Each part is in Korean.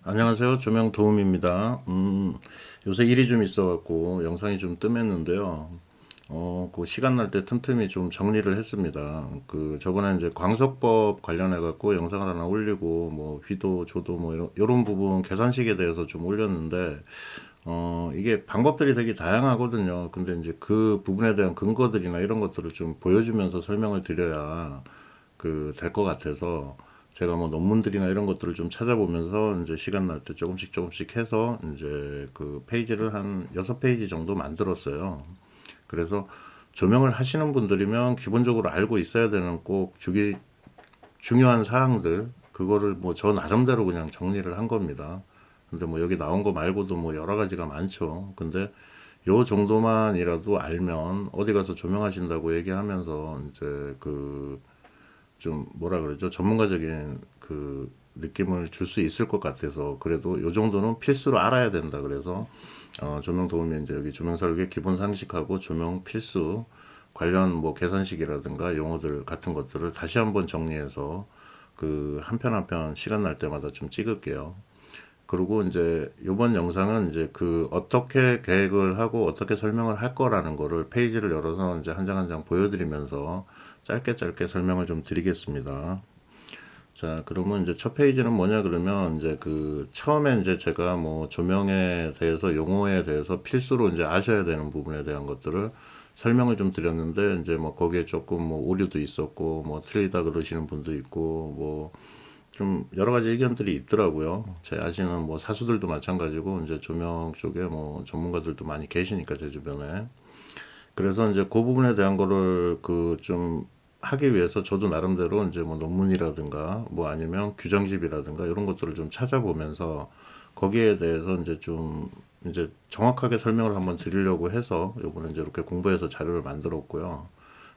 안녕하세요. 조명 도움입니다. 요새 일이 좀 있어갖고 영상이 좀 뜸했는데요. 그 시간 날 때 틈틈이 좀 정리를 했습니다. 그 저번에 이제 광석법 관련해갖고 영상을 하나 올리고 뭐 휘도 조도 뭐 이런 부분 계산식에 대해서 좀 올렸는데 이게 방법들이 되게 다양하거든요. 근데 이제 그 부분에 대한 근거들이나 이런 것들을 좀 보여주면서 설명을 드려야 그 될 것 같아서 제가 뭐 논문들이나 이런 것들을 좀 찾아보면서 이제 시간 날 때 조금씩 해서 이제 그 페이지를 한 6페이지 정도 만들었어요. 그래서 조명을 하시는 분들이면 기본적으로 알고 있어야 되는 꼭 중요한 사항들, 그거를 뭐 저 나름대로 그냥 정리를 한 겁니다. 근데 뭐 여기 나온 거 말고도 뭐 여러 가지가 많죠. 근데 요 정도만이라도 알면 어디 가서 조명하신다고 얘기하면서 이제 그 좀 뭐라 그러죠? 전문가적인 그 느낌을 줄 수 있을 것 같아서 그래도 요 정도는 필수로 알아야 된다. 그래서 조명 도우미 이제 여기 조명 설계 기본 상식하고 조명 필수 관련 뭐 계산식이라든가 용어들 같은 것들을 다시 한번 정리해서 그 한 편 한 편 시간 날 때마다 좀 찍을게요. 그리고 이제 이번 영상은 이제 그 어떻게 계획을 하고 어떻게 설명을 할 거라는 거를 페이지를 열어서 이제 한 장 한 장 보여드리면서 짧게 설명을 좀 드리겠습니다. 자, 그러면 이제 첫 페이지는 뭐냐 그러면 이제 그 처음에 이제 제가 뭐 조명에 대해서 용어에 대해서 필수로 이제 아셔야 되는 부분에 대한 것들을 설명을 좀 드렸는데 이제 뭐 거기에 조금 뭐 오류도 있었고 뭐 틀리다 그러시는 분도 있고 뭐 좀 여러 가지 의견들이 있더라고요. 제 아시는 뭐 사수들도 마찬가지고 이제 조명 쪽에 뭐 전문가들도 많이 계시니까 제 주변에. 그래서 이제 그 부분에 대한 거를 그 좀 하기 위해서 저도 나름대로 이제 뭐 논문이라든가 뭐 아니면 규정집이라든가 이런 것들을 좀 찾아보면서 거기에 대해서 이제 좀 이제 정확하게 설명을 한번 드리려고 해서 요번에 이제 이렇게 공부해서 자료를 만들었고요.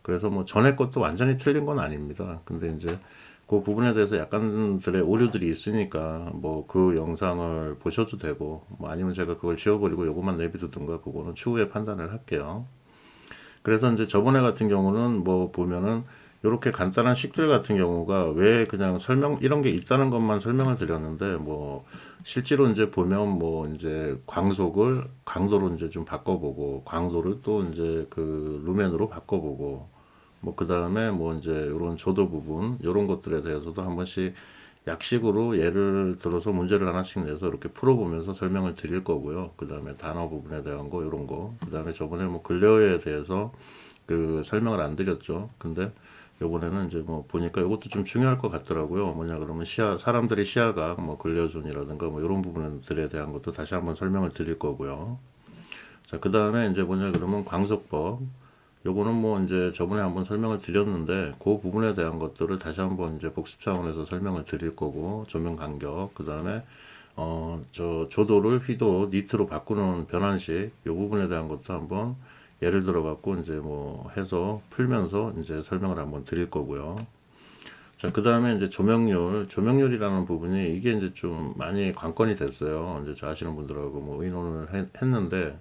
그래서 뭐 전에 것도 완전히 틀린 건 아닙니다. 근데 이제 그 부분에 대해서 약간들의 오류들이 있으니까 뭐 그 영상을 보셔도 되고 뭐 아니면 제가 그걸 지워버리고 요것만 내비두든가 그거는 추후에 판단을 할게요. 그래서 이제 저번에 같은 경우는 뭐 보면은 이렇게 간단한 식들 같은 경우가 왜 그냥 설명 이런 게 있다는 것만 설명을 드렸는데 뭐 실제로 이제 보면 뭐 이제 광속을 강도로 이제 좀 바꿔보고 광도를 또 이제 그 루멘으로 바꿔보고 뭐 그 다음에 뭐 이제 이런 조도 부분 이런 것들에 대해서도 한 번씩 약식으로 예를 들어서 문제를 하나씩 내서 이렇게 풀어보면서 설명을 드릴 거고요. 그 다음에 단어 부분에 대한 거 이런 거. 그 다음에 저번에 뭐 근래어에 대해서 그 설명을 안 드렸죠. 근데 요번에는 이제 뭐 보니까 이것도 좀 중요할 것 같더라고요. 뭐냐 그러면 시야 사람들의 시야가 뭐 근래어존이라든가 뭐 이런 부분들에 대한 것도 다시 한번 설명을 드릴 거고요. 자, 그 다음에 이제 뭐냐 그러면 광속법. 요거는 뭐 이제 저번에 한번 설명을 드렸는데 그 부분에 대한 것들을 다시 한번 이제 복습 차원에서 설명을 드릴 거고 조명 간격 그 다음에 저 조도를 휘도 니트로 바꾸는 변환식 요 부분에 대한 것도 한번 예를 들어 갖고 이제 뭐 해서 풀면서 이제 설명을 한번 드릴 거고요. 자, 그 다음에 이제 조명률이라는 부분이 이게 이제 좀 많이 관건이 됐어요. 이제 저 아시는 분들하고 뭐 의논을 했는데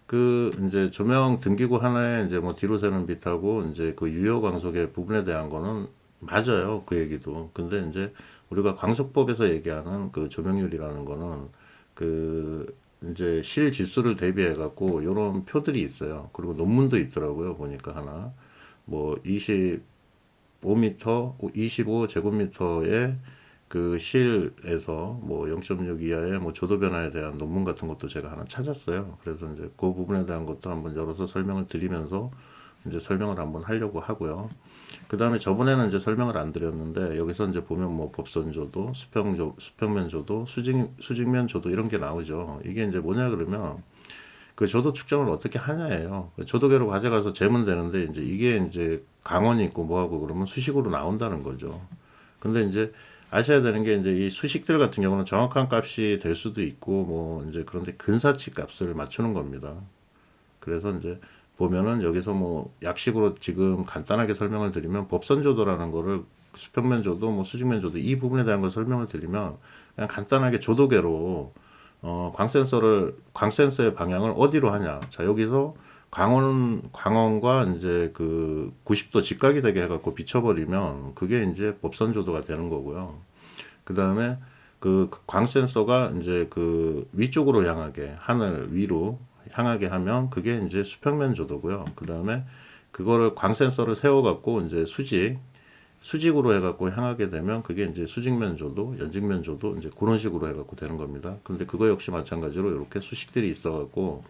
그 이제 조명 등기구 하나에 이제 뭐 뒤로 새는 빛하고 이제 그 유효 광속의 부분에 대한 거는 맞아요. 그 얘기도. 근데 이제 우리가 광속법에서 얘기하는 그 조명률이라는 거는 그 이제 실 지수를 대비해 갖고 이런 표들이 있어요. 그리고 논문도 있더라고요. 보니까 하나 뭐 25m, 25 제곱미터의 그 실에서 뭐 0.6 이하의 뭐 조도 변화에 대한 논문 같은 것도 제가 하나 찾았어요. 그래서 이제 그 부분에 대한 것도 한번 열어서 설명을 드리면서 이제 설명을 한번 하려고 하고요. 그 다음에 저번에는 이제 설명을 안 드렸는데 여기서 이제 보면 뭐 법선 조도, 수평면 조도, 수직면 조도 이런 게 나오죠. 이게 이제 뭐냐 그러면 그 조도 측정을 어떻게 하냐예요. 조도계로 가져가서 재면 되는데 이제 이게 이제 강원이 있고 뭐하고 그러면 수식으로 나온다는 거죠. 근데 이제 아셔야 되는 게 이제 이 수식들 같은 경우는 정확한 값이 될 수도 있고 뭐 이제 그런데 근사치 값을 맞추는 겁니다. 그래서 이제 보면은 여기서 뭐 약식으로 지금 간단하게 설명을 드리면 법선조도라는 거를 수평면 조도, 뭐 수직면 조도 이 부분에 대한 걸 설명을 드리면 그냥 간단하게 조도계로 광센서의 방향을 어디로 하냐. 자, 여기서 광원과 이제 그 90도 직각이 되게 해갖고 비춰버리면 그게 이제 법선조도가 되는 거고요. 그 다음에 광 센서가 이제 그 위쪽으로 향하게, 하늘 위로 향하게 하면 그게 이제 수평면 조도고요. 그 다음에 그거를 광 센서를 세워갖고 이제 수직으로 해갖고 향하게 되면 그게 이제 수직면 조도, 연직면 조도 이제 그런 식으로 해갖고 되는 겁니다. 근데 그거 역시 마찬가지로 이렇게 수식들이 있어갖고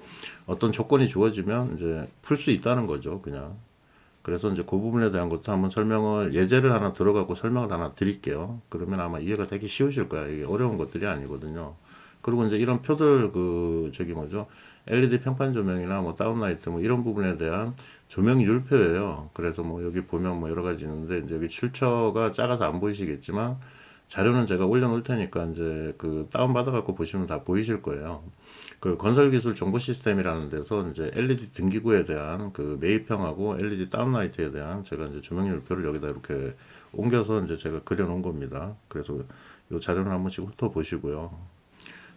어떤 조건이 주어지면 이제 풀 수 있다는 거죠, 그냥. 그래서 이제 그 부분에 대한 것도 한번 설명을, 예제를 하나 들어가고 설명을 하나 드릴게요. 그러면 아마 이해가 되기 쉬우실 거야. 이게 어려운 것들이 아니거든요. 그리고 이제 이런 표들, 저기 뭐죠? LED 평판 조명이나 뭐 다운라이트 뭐 이런 부분에 대한 조명 율표예요. 그래서 뭐 여기 보면 뭐 여러 가지 있는데, 이제 여기 출처가 작아서 안 보이시겠지만, 자료는 제가 올려놓을 테니까 이제 그 다운받아갖고 보시면 다 보이실 거예요. 그 건설기술 정보시스템이라는 데서 이제 LED 등기구에 대한 그 매입형하고 LED 다운라이트에 대한 제가 이제 조명률표를 여기다 이렇게 옮겨서 이제 제가 그려놓은 겁니다. 그래서 이 자료는 한 번씩 훑어보시고요.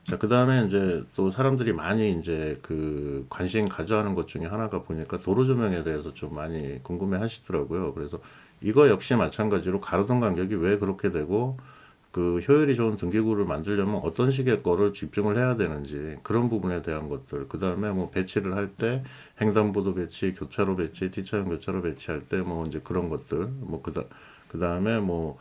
자, 그 다음에 이제 또 사람들이 많이 이제 그 관심 가져하는 것 중에 하나가 보니까 도로 조명에 대해서 좀 많이 궁금해 하시더라고요. 그래서 이거 역시 마찬가지로 가로등 간격이 왜 그렇게 되고 그 효율이 좋은 등기구를 만들려면 어떤 식의 거를 집중을 해야 되는지 그런 부분에 대한 것들, 그 다음에 뭐 배치를 할 때 횡단보도 배치, 교차로 배치, T차선 교차로 배치할 때 뭐 이제 그런 것들, 뭐 그 다음에 뭐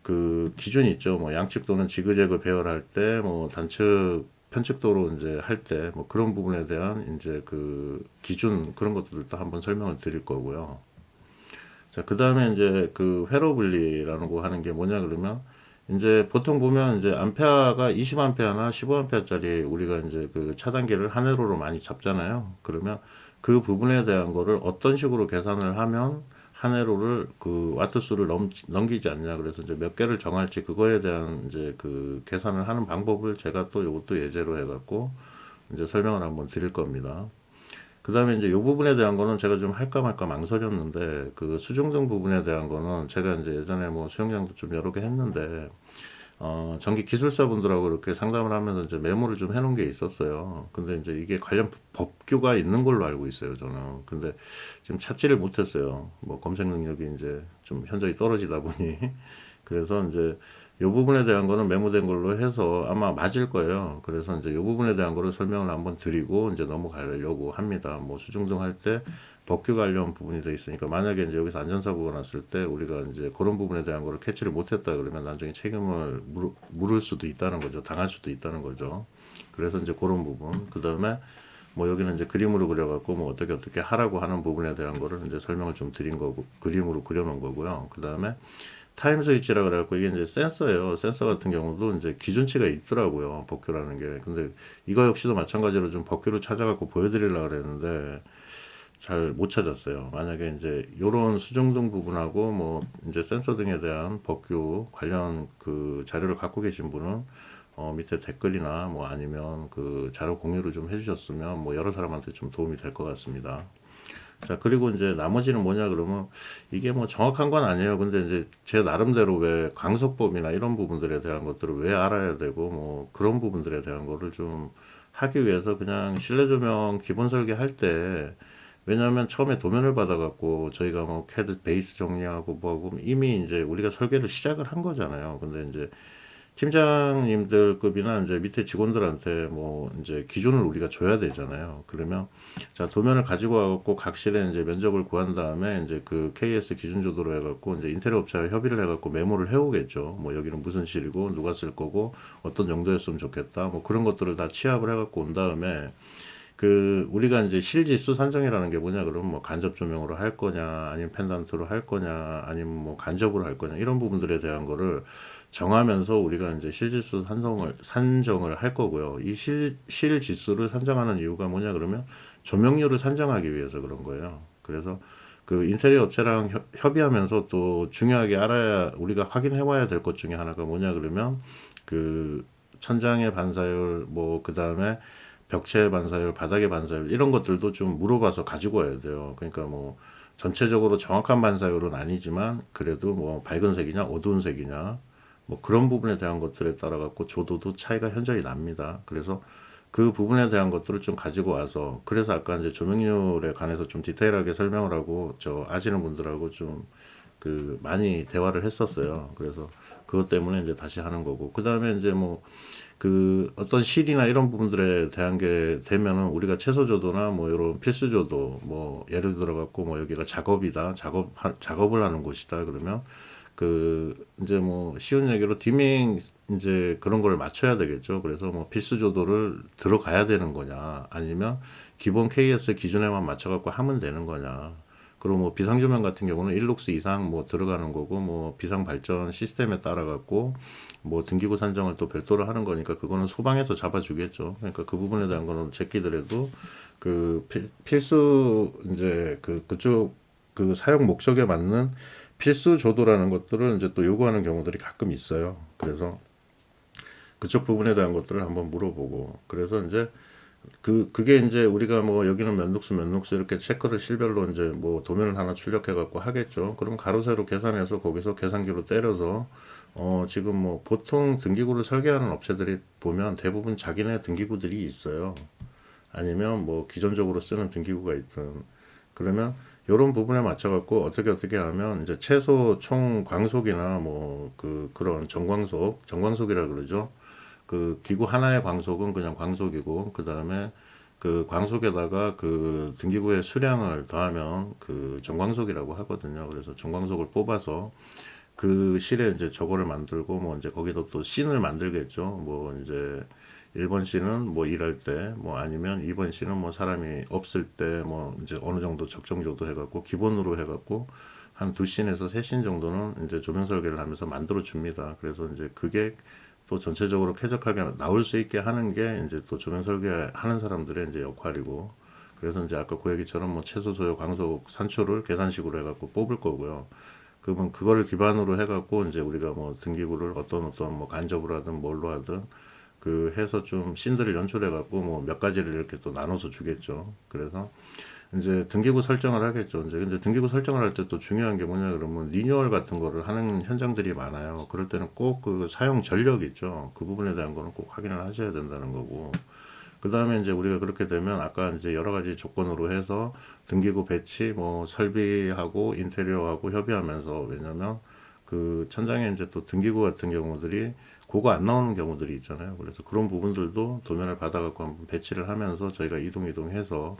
그 기준 있죠. 뭐 양측 도는 지그재그 배열할 때, 뭐 단측 편측도로 이제 할 때 뭐 그런 부분에 대한 이제 그 기준, 그런 것들도 한번 설명을 드릴 거고요. 자, 그 다음에 이제 그 회로 분리라는 거 하는 게 뭐냐 그러면, 이제 보통 보면 이제 암페어가 20암페어나 15암페어짜리 우리가 이제 그 차단기를 한 회로로 많이 잡잖아요. 그러면 그 부분에 대한 거를 어떤 식으로 계산을 하면 한 회로를 그 와트 수를 넘기지 않냐. 그래서 이제 몇 개를 정할지 그거에 대한 이제 그 계산을 하는 방법을 제가 또 이것도 예제로 해갖고 이제 설명을 한번 드릴 겁니다. 그 다음에 이제 이 부분에 대한 거는 제가 좀 할까 말까 망설였는데, 그 수중등 부분에 대한 거는 제가 이제 예전에 뭐 수영장도 좀 여러 개 했는데, 전기 기술사분들하고 이렇게 상담을 하면서 이제 메모를 좀 해놓은 게 있었어요. 근데 이제 이게 관련 법규가 있는 걸로 알고 있어요, 저는. 근데 지금 찾지를 못했어요. 뭐 검색 능력이 이제 좀 현저히 떨어지다 보니. 그래서 이제 이 부분에 대한 거는 메모된 걸로 해서 아마 맞을 거예요. 그래서 이제 이 부분에 대한 거를 설명을 한번 드리고 이제 넘어가려고 합니다. 뭐 수중등 할 때 법규 관련 부분이 돼 있으니까, 만약에 이제 여기서 안전사고가 났을 때 우리가 이제 그런 부분에 대한 거를 캐치를 못했다 그러면 나중에 책임을 물을 수도 있다는 거죠. 당할 수도 있다는 거죠. 그래서 이제 그런 부분. 그 다음에 뭐 여기는 이제 그림으로 그려갖고 뭐 어떻게 하라고 하는 부분에 대한 거를 이제 설명을 좀 드린 거고, 그림으로 그려놓은 거고요. 그 다음에 타임 스위치라 그래갖고 이게 이제 센서예요. 센서 같은 경우도 이제 기준치가 있더라고요. 법규라는 게. 근데 이거 역시도 마찬가지로 좀 법규를 찾아갖고 보여드리려고 그랬는데 잘 못 찾았어요. 만약에 이제 요런 수중등 부분하고 뭐 이제 센서 등에 대한 법규 관련 그 자료를 갖고 계신 분은 밑에 댓글이나 뭐 아니면 그 자료 공유를 좀 해주셨으면 뭐 여러 사람한테 좀 도움이 될 것 같습니다. 자, 그리고 이제 나머지는 뭐냐 그러면, 이게 뭐 정확한 건 아니에요. 근데 이제 제 나름대로 왜 강속법이나 이런 부분들에 대한 것들을 왜 알아야 되고 뭐 그런 부분들에 대한 거를 좀 하기 위해서 그냥 실내 조명 기본 설계할 때, 왜냐하면 처음에 도면을 받아갖고 저희가 뭐 캐드 베이스 정리하고 뭐하고 이미 이제 우리가 설계를 시작을 한 거잖아요. 근데 이제 팀장님들급이나 이제 밑에 직원들한테 뭐 이제 기준을 우리가 줘야 되잖아요. 그러면 자, 도면을 가지고 와갖고 각 실에 이제 면적을 구한 다음에 이제 그 KS 기준 조도로 해갖고 이제 인테리어 업체와 협의를 해갖고 메모를 해오겠죠. 뭐 여기는 무슨 실이고 누가 쓸 거고 어떤 정도였으면 좋겠다. 뭐 그런 것들을 다 취합을 해갖고 온 다음에 그 우리가 이제 실지수 산정이라는 게 뭐냐 그러면 뭐 간접 조명으로 할 거냐 아니면 펜던트로 할 거냐 아니면 뭐 간접으로 할 거냐 이런 부분들에 대한 거를 정하면서 우리가 이제 실지수 산정을 할 거고요. 이 실지수를 산정하는 이유가 뭐냐 그러면 조명률을 산정하기 위해서 그런 거예요. 그래서 그 인테리어 업체랑 협의하면서 또 중요하게 알아야 우리가 확인해 와야 될 것 중에 하나가 뭐냐 그러면 그 천장의 반사율 뭐 그다음에 벽체 반사율, 바닥의 반사율 이런 것들도 좀 물어봐서 가지고 와야 돼요. 그러니까 뭐 전체적으로 정확한 반사율은 아니지만 그래도 뭐 밝은 색이냐 어두운 색이냐 뭐 그런 부분에 대한 것들에 따라 갖고 조도도 차이가 현저히 납니다. 그래서 그 부분에 대한 것들을 좀 가지고 와서, 그래서 아까 이제 조명률에 관해서 좀 디테일하게 설명을 하고 저 아시는 분들하고 좀 그 많이 대화를 했었어요. 그래서 그 그것 때문에 이제 다시 하는 거고. 그 다음에 이제 뭐 그 어떤 실이나 이런 부분들에 대한 게 되면은 우리가 채소조도나 뭐 이런 필수조도 뭐 예를 들어 갖고 뭐 여기가 작업이다, 작업을 하는 곳이다 그러면 그 이제 뭐 쉬운 얘기로 디밍 이제 그런 걸 맞춰야 되겠죠. 그래서 뭐 필수조도를 들어가야 되는 거냐 아니면 기본 KS 기준에만 맞춰 갖고 하면 되는 거냐. 그리고 뭐 비상조명 같은 경우는 1룩스 이상 뭐 들어가는 거고 뭐 비상 발전 시스템에 따라 갖고 뭐 등기구 산정을 또 별도로 하는 거니까 그거는 소방에서 잡아주겠죠. 그러니까 그 부분에 대한 거는 제끼더라도 그 필수 이제 그쪽 그 사용 목적에 맞는 필수 조도라는 것들을 이제 또 요구하는 경우들이 가끔 있어요. 그래서 그쪽 부분에 대한 것들을 한번 물어보고 그래서 이제 그게 이제 우리가 뭐 여기는 몇 녹수 이렇게 체크를 실별로 이제 뭐 도면을 하나 출력해 갖고 하겠죠. 그럼 가로 세로 계산해서 거기서 계산기로 때려서 지금 뭐 보통 등기구를 설계하는 업체들이 보면 대부분 자기네 등기구들이 있어요. 아니면 뭐 기존적으로 쓰는 등기구가 있든 그러면 이런 부분에 맞춰 갖고 어떻게 하면 이제 최소 총 광속이나 뭐 그런 정광속이라 그러죠. 그 기구 하나의 광속은 그냥 광속이고 그 다음에 그 광속에다가 그 등기구의 수량을 더하면 그 정광속이라고 하거든요. 그래서 정광속을 뽑아서 그 실에 이제 저거를 만들고 뭐 이제 거기도 또 씬을 만들겠죠. 뭐 이제 1번 씬은 뭐 일할 때 뭐 아니면 2번 씬은 뭐 사람이 없을 때 뭐 이제 어느 정도 적정 정도 해갖고 기본으로 해갖고 한 두 씬에서 세 씬 정도는 이제 조명 설계를 하면서 만들어 줍니다. 그래서 이제 그게 또 전체적으로 쾌적하게 나올 수 있게 하는 게 이제 또 조명 설계하는 사람들의 이제 역할이고 그래서 이제 아까 그 얘기처럼 뭐 최소 소요 광속 산초를 계산식으로 해갖고 뽑을 거고요. 그러면 그거를 기반으로 해갖고 이제 우리가 뭐 등기구를 어떤 뭐 간접으로 하든 뭘로 하든 그 해서 좀 씬들을 연출해갖고 뭐 몇 가지를 이렇게 또 나눠서 주겠죠. 그래서 이제 등기구 설정을 하겠죠. 이제 근데 등기구 설정을 할 때 또 중요한 게 뭐냐 그러면 리뉴얼 같은 거를 하는 현장들이 많아요. 그럴 때는 꼭 그 사용 전력 있죠. 그 부분에 대한 거는 꼭 확인을 하셔야 된다는 거고. 그 다음에 이제 우리가 그렇게 되면 아까 이제 여러 가지 조건으로 해서 등기구 배치, 뭐 설비하고 인테리어하고 협의하면서 왜냐면 그 천장에 이제 또 등기구 같은 경우들이 그거 안 나오는 경우들이 있잖아요. 그래서 그런 부분들도 도면을 받아갖고 한번 배치를 하면서 저희가 이동해서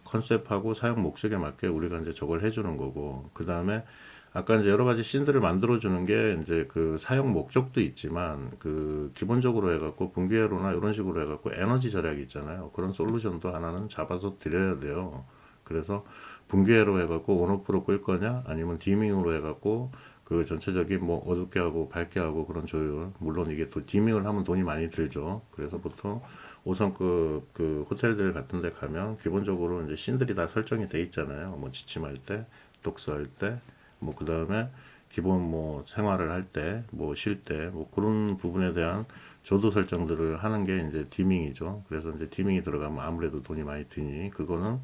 컨셉하고 사용 목적에 맞게 우리가 이제 저걸 해주는 거고 그 다음에 아까 이제 여러 가지 씬들을 만들어주는 게 이제 그 사용 목적도 있지만 그 기본적으로 해갖고 분기회로나 이런 식으로 해갖고 에너지 절약이 있잖아요. 그런 솔루션도 하나는 잡아서 드려야 돼요. 그래서 분기회로 해갖고 온오프로 끌 거냐 아니면 디밍으로 해갖고 그 전체적인 뭐 어둡게 하고 밝게 하고 그런 조율 물론 이게 또 디밍을 하면 돈이 많이 들죠. 그래서 보통 5성급 그 호텔들 같은 데 가면 기본적으로 이제 씬들이 다 설정이 돼 있잖아요. 뭐 지침할 때, 독서할 때, 뭐 그 다음에 기본 뭐 생활을 할 때, 뭐 쉴 때, 뭐 그런 부분에 대한 조도 설정들을 하는 게 이제 디밍이죠. 그래서 이제 디밍이 들어가면 아무래도 돈이 많이 드니 그거는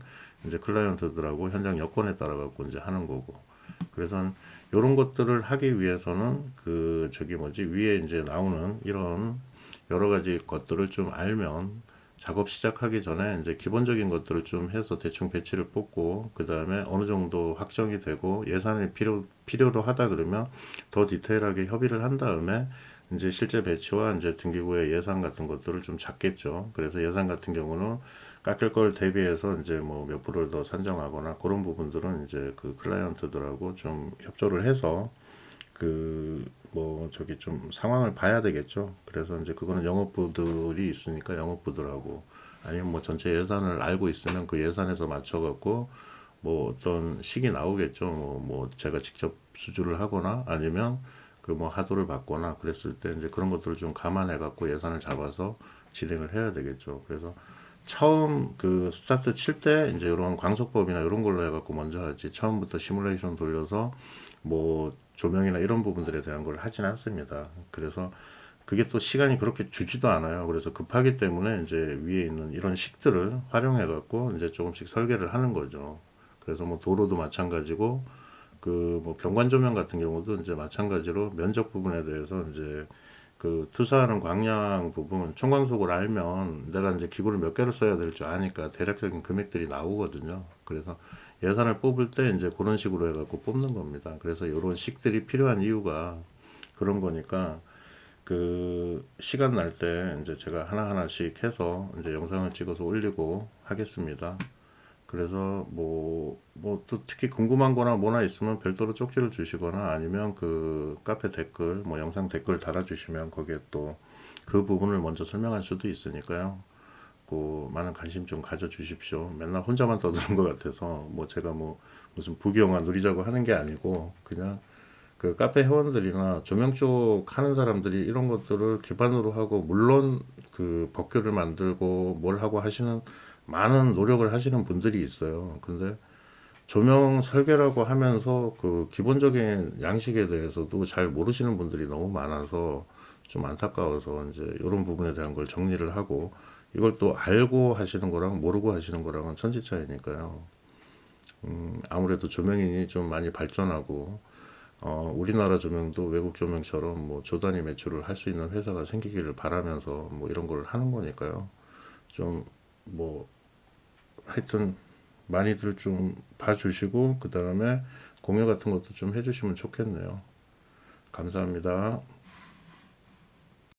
이제 클라이언트들하고 현장 여건에 따라 갖고 이제 하는 거고. 그래서 이런 것들을 하기 위해서는 그 저기 뭐지 위에 이제 나오는 이런 여러 가지 것들을 좀 알면 작업 시작하기 전에 이제 기본적인 것들을 좀 해서 대충 배치를 뽑고 그 다음에 어느 정도 확정이 되고 예산이 필요로 하다 그러면 더 디테일하게 협의를 한 다음에 이제 실제 배치와 이제 등기구의 예산 같은 것들을 좀 잡겠죠. 그래서 예산 같은 경우는 깎일 걸 대비해서 이제 뭐 몇 프로를 더 산정하거나 그런 부분들은 이제 그 클라이언트들하고 좀 협조를 해서 그 뭐 저기 좀 상황을 봐야 되겠죠. 그래서 이제 그거는 영업부들이 있으니까 영업부들하고 아니면 뭐 전체 예산을 알고 있으면 그 예산에서 맞춰 갖고 뭐 어떤 식이 나오겠죠. 뭐 제가 직접 수주를 하거나 아니면 그 뭐 하도를 받거나 그랬을 때 이제 그런 것들을 좀 감안해 갖고 예산을 잡아서 진행을 해야 되겠죠. 그래서 처음 그 스타트 칠 때 이제 이런 광속법이나 이런 걸로 해갖고 먼저 하지 처음부터 시뮬레이션 돌려서 뭐 조명이나 이런 부분들에 대한 걸 하진 않습니다. 그래서 그게 또 시간이 그렇게 주지도 않아요. 그래서 급하기 때문에 이제 위에 있는 이런 식들을 활용해갖고 이제 조금씩 설계를 하는 거죠. 그래서 뭐 도로도 마찬가지고 그 뭐 경관 조명 같은 경우도 이제 마찬가지로 면적 부분에 대해서 이제 그 투자하는 광량 부분 총광속을 알면 내가 이제 기구를 몇 개를 써야 될 줄 아니까 대략적인 금액들이 나오거든요. 그래서 예산을 뽑을 때 이제 그런 식으로 해갖고 뽑는 겁니다. 그래서 이런 식들이 필요한 이유가 그런 거니까 그 시간 날 때 이제 제가 하나하나씩 해서 이제 영상을 찍어서 올리고 하겠습니다. 그래서 뭐 또 특히 궁금한 거나 뭐나 있으면 별도로 쪽지를 주시거나 아니면 그 카페 댓글, 뭐 영상 댓글 달아주시면 거기에 또 그 부분을 먼저 설명할 수도 있으니까요. 그 많은 관심 좀 가져주십시오. 맨날 혼자만 떠드는 것 같아서 뭐 제가 뭐 무슨 부귀영화 누리자고 하는 게 아니고 그냥 그 카페 회원들이나 조명 쪽 하는 사람들이 이런 것들을 기반으로 하고 물론 그 법규를 만들고 뭘 하고 하시는 많은 노력을 하시는 분들이 있어요. 근데 조명 설계라고 하면서 그 기본적인 양식에 대해서도 잘 모르시는 분들이 너무 많아서 좀 안타까워서 이제 이런 부분에 대한 걸 정리를 하고 이걸 또 알고 하시는 거랑 모르고 하시는 거랑은 천지 차이니까요. 아무래도 조명인이 좀 많이 발전하고 우리나라 조명도 외국 조명처럼 뭐 조단위 매출을 할 수 있는 회사가 생기기를 바라면서 뭐 이런 걸 하는 거니까요. 좀 뭐 하여튼 많이들 좀 봐주시고 그 다음에 공유 같은 것도 좀 해주시면 좋겠네요. 감사합니다.